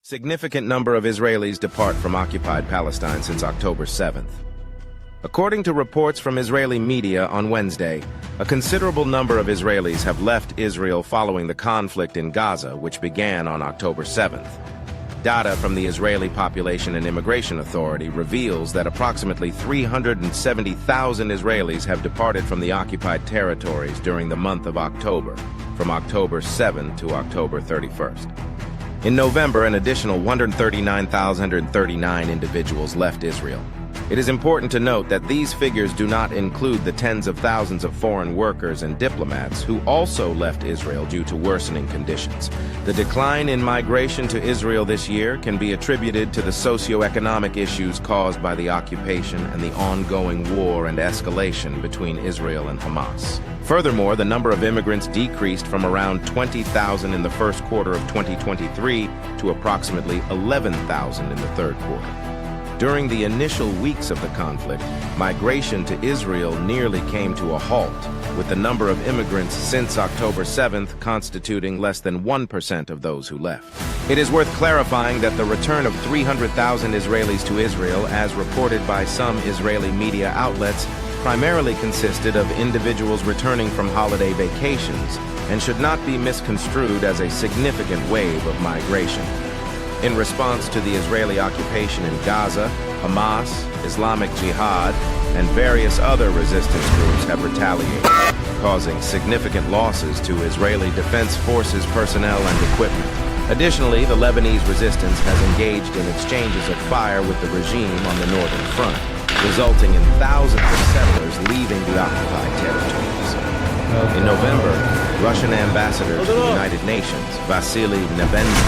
Significant number of Israelis depart from occupied Palestine since October 7th. According to reports from Israeli media on Wednesday, a considerable number of Israelis have left Israel following the conflict in Gaza, which began on October 7th. Data from the Israeli Population and Immigration Authority reveals that approximately 370,000 Israelis have departed from the occupied territories during the month of October, from October 7 to October 31st. In November, an additional 139,139 individuals left Israel. It is important to note that these figures do not include the tens of thousands of foreign workers and diplomats who also left Israel due to worsening conditions. The decline in migration to Israel this year can be attributed to the socio-economic issues caused by the occupation and the ongoing war and escalation between Israel and Hamas. Furthermore, the number of immigrants decreased from around 20,000 in the first quarter of 2023 to approximately 11,000 in the third quarter. During the initial weeks of the conflict, migration to Israel nearly came to a halt, with the number of immigrants since October 7th constituting less than 1% of those who left. It is worth clarifying that the return of 300,000 Israelis to Israel, as reported by some Israeli media outlets, primarily consisted of individuals returning from holiday vacations and should not be misconstrued as a significant wave of migration. In response to the Israeli occupation in Gaza, Hamas, Islamic Jihad, and various other resistance groups have retaliated, causing significant losses to Israeli Defense Forces personnel and equipment. Additionally, the Lebanese resistance has engaged in exchanges of fire with the regime on the northern front, resulting in thousands of settlers leaving the occupied territories. In November, Russian ambassador to the United Nations, Vasily Nebenzy,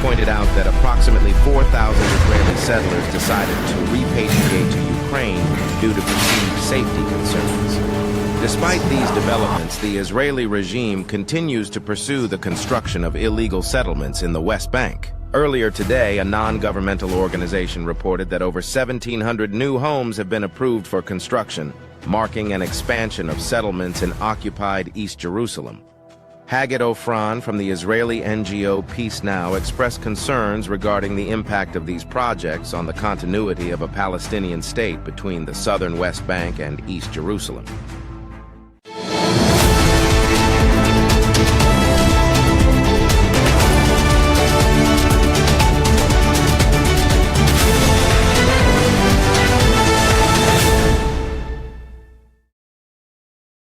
pointed out that approximately 4,000 Israeli settlers decided to repatriate to Ukraine due to perceived safety concerns. Despite these developments, the Israeli regime continues to pursue the construction of illegal settlements in the West Bank. Earlier today, a non-governmental organization reported that over 1,700 new homes have been approved for construction, marking an expansion of settlements in occupied East Jerusalem. Haggett Ofran from the Israeli NGO Peace Now expressed concerns regarding the impact of these projects on the continuity of a Palestinian state between the southern West Bank and East Jerusalem.